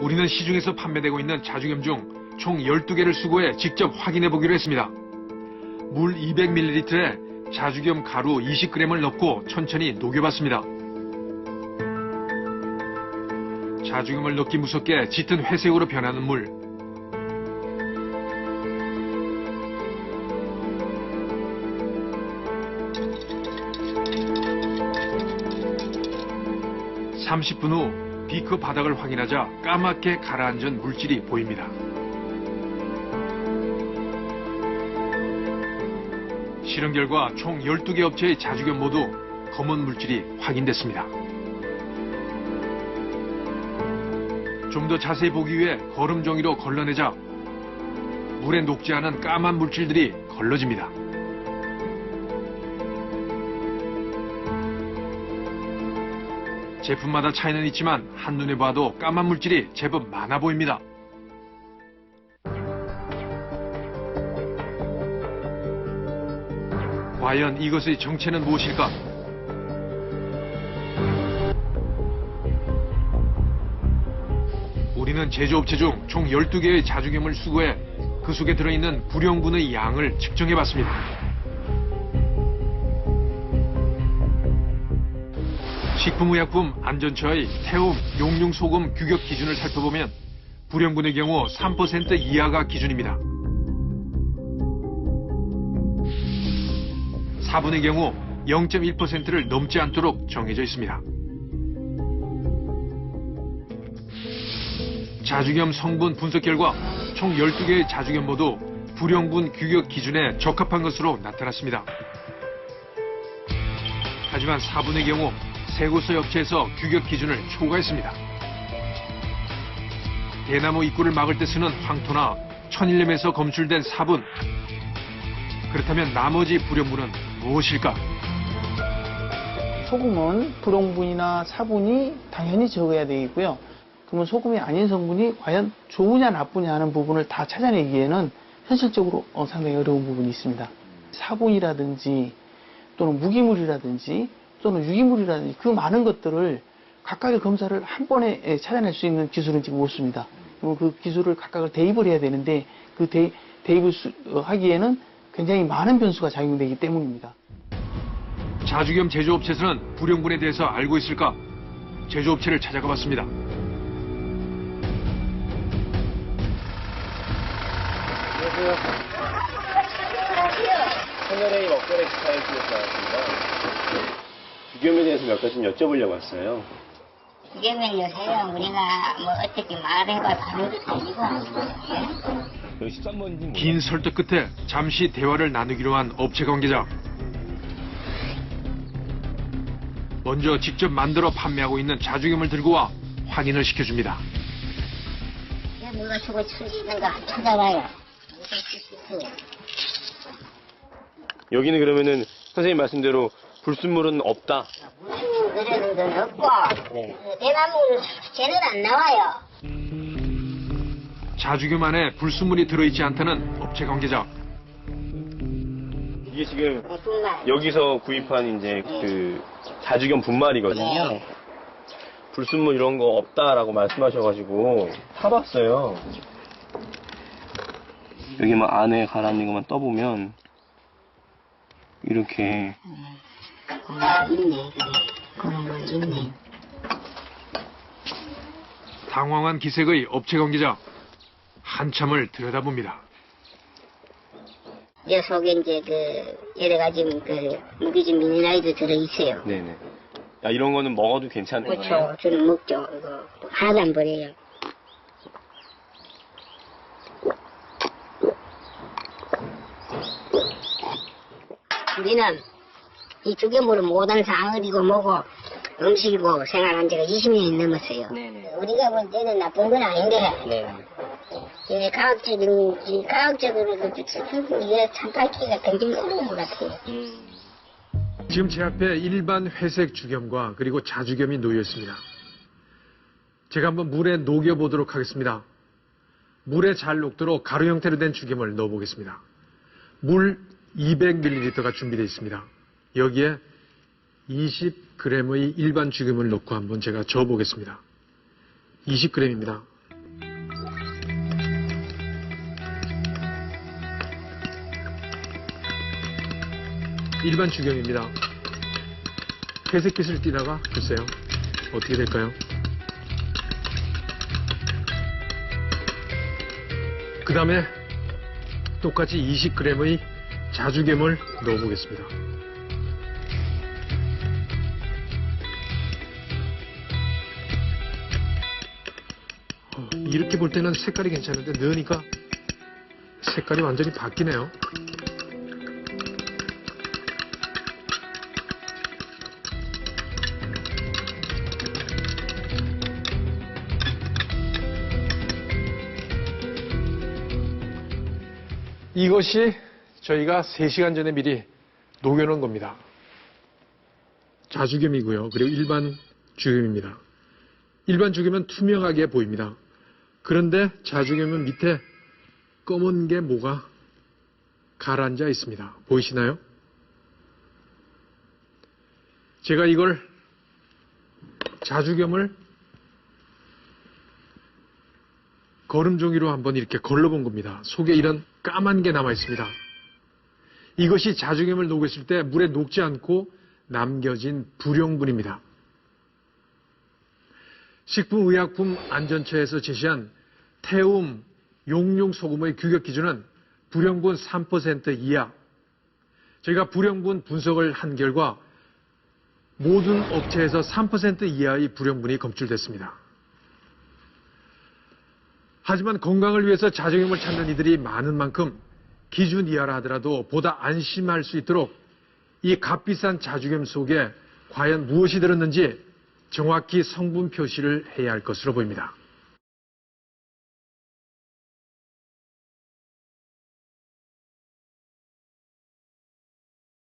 우리는 시중에서 판매되고 있는 자주겸 중 총 12개를 수거해 직접 확인해 보기로 했습니다. 물 200ml에 자주겸 가루 20g을 넣고 천천히 녹여봤습니다. 자주겸을 넣기 무섭게 짙은 회색으로 변하는 물. (30분) 후 비커 바닥을 확인하자 까맣게 가라앉은 물질이 보입니다. 실험 결과 총 12개 업체의 자주겸 모두 검은 물질이 확인됐습니다. 좀 더 자세히 보기 위해 거름 종이로 걸러내자 물에 녹지 않은 까만 물질들이 걸러집니다. 제품마다 차이는 있지만 한눈에 봐도 까만 물질이 제법 많아 보입니다. 과연 이것의 정체는 무엇일까? 우리는 제조업체 중 총 12개의 자주겸을 수거해 그 속에 들어있는 불용분의 양을 측정해봤습니다. 식품의약품 안전처의 태움, 용융소금 규격 기준을 살펴보면 불용분의 경우 3% 이하가 기준입니다. 4분의 경우 0.1%를 넘지 않도록 정해져 있습니다. 자주겸 성분 분석 결과 총 12개의 자주겸 모두 불용분 규격 기준에 적합한 것으로 나타났습니다. 하지만 4분의 경우 세고서 업체에서 규격 기준을 초과했습니다. 대나무 입구를 막을 때 쓰는 황토나 천일염에서 검출된 사분. 그렇다면 나머지 불용분은 무엇일까? 소금은 불용분이나 사분이 당연히 적어야 되겠고요. 그러면 소금이 아닌 성분이 과연 좋으냐 나쁘냐 하는 부분을 다 찾아내기에는 현실적으로 상당히 어려운 부분이 있습니다. 사분이라든지 또는 무기물이라든지 또는 유기물이라든지 그 많은 것들을 각각의 검사를 한 번에 찾아낼 수 있는 기술은 지금 없습니다. 그럼 그 기술을 각각을 대입을 해야 되는데 그 대입을 하기에는 굉장히 많은 변수가 작용되기 때문입니다. 자주겸 제조업체에서는 불용분에 대해서 알고 있을까? 제조업체를 찾아가 봤습니다. 안녕하세요. 하늘의 먹거리 스타일에서 나왔습니다. 주겸에 대해서 몇 가지 좀 여쭤보려고 왔어요. 주겸은 요새요 우리가 뭐 어떻게 말해봐 다른 것도 아니고. 긴 설득 끝에 잠시 대화를 나누기로 한 업체 관계자. 먼저 직접 만들어 판매하고 있는 자주겸을 들고 와 확인을 시켜줍니다. 누가 저거 쓰시는가 찾아봐요. 여기는 그러면은 선생님 말씀대로 불순물은 없다. 그래도 건 없고 대나무 쟤는 안 나와요. 자주겸 안에 불순물이 들어있지 않다는 업체 관계자. 이게 지금 분말. 여기서 구입한 이제 그 자주겸 분말이거든요. 네. 불순물 이런 거 없다라고 말씀하셔가지고 사봤어요. 여기 막 안에 가라앉는 것만 떠보면 이렇게 있네 그래. 그런 건 있네. 당황한 기색의 업체 관계자. 한참을 들여다봅니다. 이 속에 이제 그 여러 가지 그 무기질 미네랄도 들어 있어요. 네네. 야, 이런 거는 먹어도 괜찮은 거예요? 그렇죠. 저는 먹죠. 이거 하나도 안 버려요. 우리는 이 주겸물을 못하는 상업이고 뭐고 음식이고 생활한 지가 20년이 넘었어요. 네네. 우리가 볼 때는 나쁜 건 아닌데 네. 과학적으로도 이게 참가하기가 굉장히 어려운 것 같아요. 지금 제 앞에 일반 회색 주겸과 그리고 자주겸이 놓여 있습니다. 제가 한번 물에 녹여보도록 하겠습니다. 물에 잘 녹도록 가루 형태로 된 주겸을 넣어보겠습니다. 물 200ml가 준비되어 있습니다. 여기에 20g의 일반 주겸을 넣고 한번 제가 저어보겠습니다. 20g입니다. 일반 죽염입니다. 회색빛을 띠다가 글쎄요. 어떻게 될까요? 그 다음에 똑같이 20g의 자주겸을 넣어보겠습니다. 이렇게 볼 때는 색깔이 괜찮은데 넣으니까 색깔이 완전히 바뀌네요. 이것이 저희가 3시간 전에 미리 녹여놓은 겁니다. 자주겸이고요. 그리고 일반 주겸입니다. 일반 주겸은 투명하게 보입니다. 그런데 자주겸은 밑에 검은 게 뭐가 가라앉아 있습니다. 보이시나요? 제가 이걸 자주겸을 거름종이로 한번 이렇게 걸러본 겁니다. 속에 이런 까만 게 남아 있습니다. 이것이 자주겸을 녹였을 때 물에 녹지 않고 남겨진 불용분입니다. 식품의약품안전처에서 제시한 태움, 용융 소금의 규격 기준은 불용분 3% 이하. 저희가 불용분 분석을 한 결과 모든 업체에서 3% 이하의 불용분이 검출됐습니다. 하지만 건강을 위해서 자주겸을 찾는 이들이 많은 만큼 기준 이하라 하더라도 보다 안심할 수 있도록 이 값비싼 자주겸 속에 과연 무엇이 들었는지 정확히 성분 표시를 해야 할 것으로 보입니다.